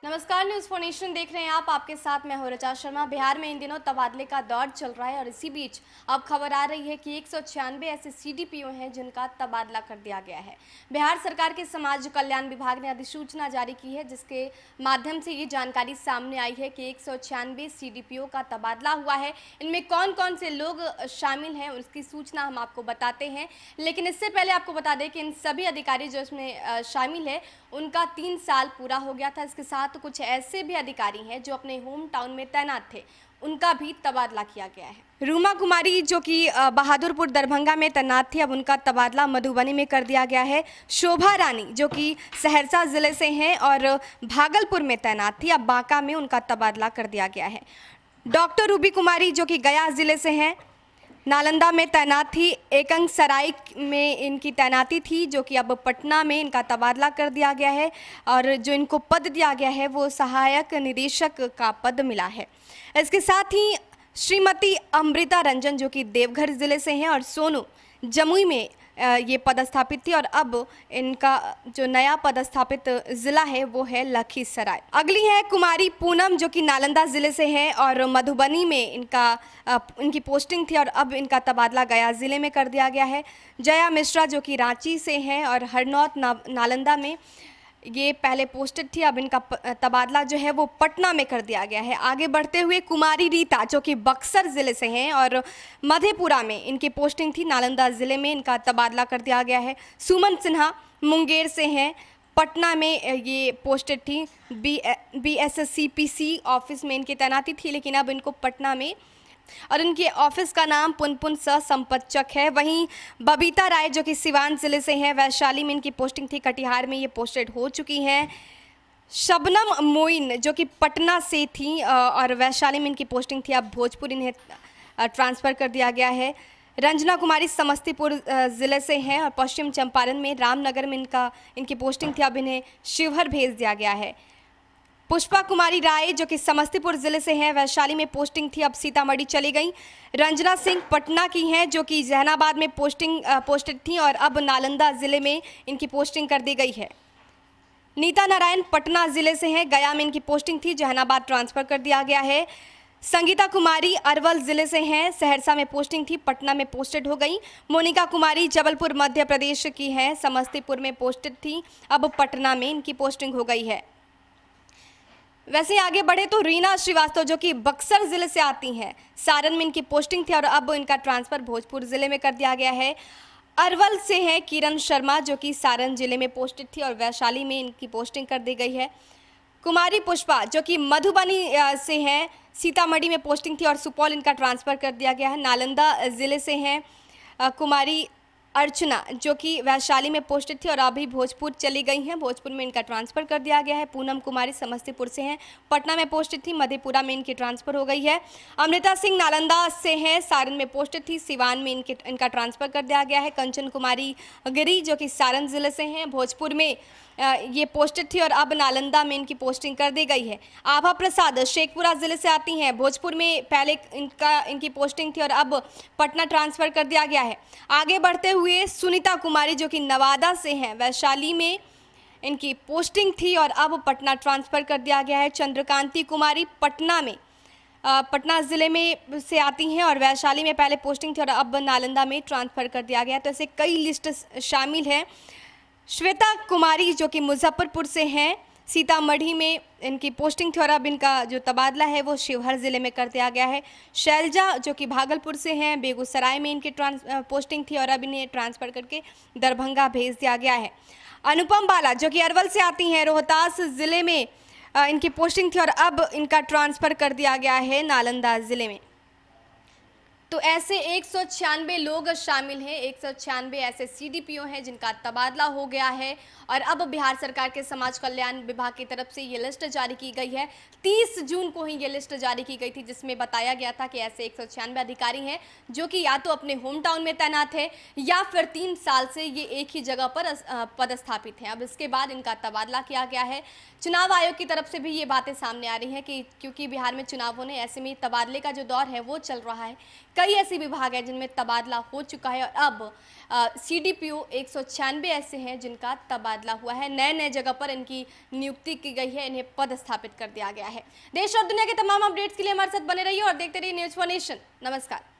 नमस्कार, news for nation देख रहे हैं आप। आपके साथ मैं हूं ऋचा शर्मा। बिहार में इन दिनों तबादले का दौर चल रहा है और इसी बीच अब खबर आ रही है कि 196 ऐसे सीडीपीओ हैं जिनका तबादला कर दिया गया है। बिहार सरकार के समाज कल्याण विभाग ने अधिसूचना जारी की है, जिसके माध्यम से ये जानकारी सामने आई है कि 196 सीडीपीओ का तबादला हुआ है। इनमें कौन कौन से लोग शामिल हैं उसकी सूचना हम आपको बताते हैं, लेकिन इससे पहले आपको बता दें कि इन सभी अधिकारी जो इसमें शामिल है उनका 3 साल पूरा हो गया था। इसके साथ कुछ ऐसे भी अधिकारी हैं जो अपने होम टाउन में तैनात थे, उनका भी तबादला किया गया है। रूमा कुमारी जो कि बहादुरपुर दरभंगा में तैनात थी, अब उनका तबादला मधुबनी में कर दिया गया है। शोभा रानी जो कि सहरसा जिले से हैं और भागलपुर में तैनात थी, अब बांका में उनका तबादला कर दिया गया है। डॉक्टर रूबी कुमारी जो कि गया जिले से हैं, नालंदा में तैनात थी। एकंग सराय में इनकी तैनाती थी, जो कि अब पटना में इनका तबादला कर दिया गया है और जो इनको पद दिया गया है वो सहायक निदेशक का पद मिला है। इसके साथ ही श्रीमती अमृता रंजन जो कि देवघर ज़िले से हैं और सोनू जमुई में ये पदस्थापित थी और अब इनका जो नया पदस्थापित ज़िला है वो है लखीसराय। अगली है कुमारी पूनम जो कि नालंदा ज़िले से हैं और मधुबनी में इनकी पोस्टिंग थी और अब इनका तबादला गया ज़िले में कर दिया गया है। जया मिश्रा जो कि रांची से हैं और हरनौत नालंदा में ये पहले पोस्टेड थी, अब इनका तबादला जो है वो पटना में कर दिया गया है। आगे बढ़ते हुए कुमारी रीता जो कि बक्सर ज़िले से हैं और मधेपुरा में इनकी पोस्टिंग थी, नालंदा ज़िले में इनका तबादला कर दिया गया है। सुमन सिन्हा मुंगेर से हैं, पटना में ये पोस्टेड थी। BSSCPC ऑफिस में इनकी तैनाती थी, लेकिन अब इनको पटना में और इनके ऑफिस का नाम पुनपुन संपतचक है। वहीं बबीता राय जो कि सिवान ज़िले से हैं, वैशाली में इनकी पोस्टिंग थी, कटिहार में ये पोस्टेड हो चुकी हैं। शबनम मोइन जो कि पटना से थी और वैशाली में इनकी पोस्टिंग थी, अब भोजपुर इन्हें ट्रांसफ़र कर दिया गया है। रंजना कुमारी समस्तीपुर ज़िले से हैं और पश्चिम चंपारण में रामनगर में इनकी पोस्टिंग थी, अब इन्हें शिवहर भेज दिया गया है। पुष्पा कुमारी राय जो कि समस्तीपुर ज़िले से हैं, वैशाली में पोस्टिंग थी, अब सीतामढ़ी चली गई। रंजना सिंह पटना की हैं जो कि जहानाबाद में पोस्टेड थी और अब नालंदा ज़िले में इनकी पोस्टिंग कर दी गई है। नीता नारायण पटना ज़िले से हैं, गया में इनकी पोस्टिंग थी, जहानाबाद ट्रांसफ़र कर दिया गया है। संगीता कुमारी अरवल ज़िले से हैं, सहरसा में पोस्टिंग थी, पटना में पोस्टेड हो गई। मोनिका कुमारी जबलपुर मध्य प्रदेश की हैं, समस्तीपुर में पोस्टेड थी, अब पटना में इनकी पोस्टिंग हो गई है। वैसे आगे बढ़े तो रीना श्रीवास्तव जो कि बक्सर ज़िले से आती हैं, सारण में इनकी पोस्टिंग थी और अब इनका ट्रांसफ़र भोजपुर ज़िले में कर दिया गया है। अरवल से हैं किरण शर्मा जो कि सारण ज़िले में पोस्टेड थी और वैशाली में इनकी पोस्टिंग कर दी गई है। कुमारी पुष्पा जो कि मधुबनी से हैं, सीतामढ़ी में पोस्टिंग थी और सुपौल इनका ट्रांसफ़र कर दिया गया है। नालंदा ज़िले से हैं कुमारी अर्चना जो कि वैशाली में पोस्टेड थी और अभी भोजपुर चली गई हैं, भोजपुर में इनका ट्रांसफ़र कर दिया गया है। पूनम कुमारी समस्तीपुर से हैं, पटना में पोस्टेड थी, मधेपुरा में इनकी ट्रांसफ़र हो गई है। अमृता सिंह नालंदा से हैं, सारण में पोस्टेड थी, सिवान में इनका ट्रांसफ़र कर दिया गया है। कंचन कुमारी गिरी जो कि सारण ज़िले से हैं, भोजपुर में ये पोस्टेड थी और अब नालंदा में इनकी पोस्टिंग कर दी गई है। आभा प्रसाद शेखपुरा ज़िले से आती हैं, भोजपुर में पहले इनकी पोस्टिंग थी और अब पटना ट्रांसफ़र कर दिया गया है। आगे बढ़ते हुए सुनीता कुमारी जो कि नवादा से हैं, वैशाली में इनकी पोस्टिंग थी और अब पटना ट्रांसफ़र कर दिया गया है। चंद्रकांति कुमारी पटना ज़िले में से आती हैं और वैशाली में पहले पोस्टिंग थी और अब नालंदा में ट्रांसफ़र कर दिया गया। तो ऐसे कई लिस्ट शामिल हैं। श्वेता कुमारी जो कि मुजफ्फरपुर से हैं, सीतामढ़ी में इनकी पोस्टिंग थी और अब इनका जो तबादला है वो शिवहर ज़िले में कर दिया गया है। शैलजा जो कि भागलपुर से हैं, बेगूसराय में इनकी पोस्टिंग थी और अब इन्हें ट्रांसफ़र करके दरभंगा भेज दिया गया है। अनुपम बाला जो कि अरवल से आती हैं, रोहतास ज़िले में इनकी पोस्टिंग थी और अब इनका ट्रांसफ़र कर दिया गया है नालंदा ज़िले में। तो ऐसे 196 लोग शामिल हैं, 196 ऐसे सीडीपीओ हैं जिनका तबादला हो गया है और अब बिहार सरकार के समाज कल्याण विभाग की तरफ से ये लिस्ट जारी की गई है। 30 जून को ही ये लिस्ट जारी की गई थी, जिसमें बताया गया था कि ऐसे 196 अधिकारी हैं जो कि या तो अपने होम टाउन में तैनात है या फिर 3 साल से ये एक ही जगह पर पदस्थापित हैं। अब इसके बाद इनका तबादला किया गया है। चुनाव आयोग की तरफ से भी ये बातें सामने आ रही हैं कि क्योंकि बिहार में चुनाव होने, ऐसे में तबादले का जो दौर है वो चल रहा है, कई ऐसे विभाग हैं जिनमें तबादला हो चुका है और अब CDPO 196 ऐसे हैं जिनका तबादला हुआ है। नए नए जगह पर इनकी नियुक्ति की गई है, इन्हें पद स्थापित कर दिया गया है। देश और दुनिया के तमाम अपडेट्स के लिए हमारे साथ बने रहिए और देखते रहिए न्यूज़ फॉर नेशन। नमस्कार।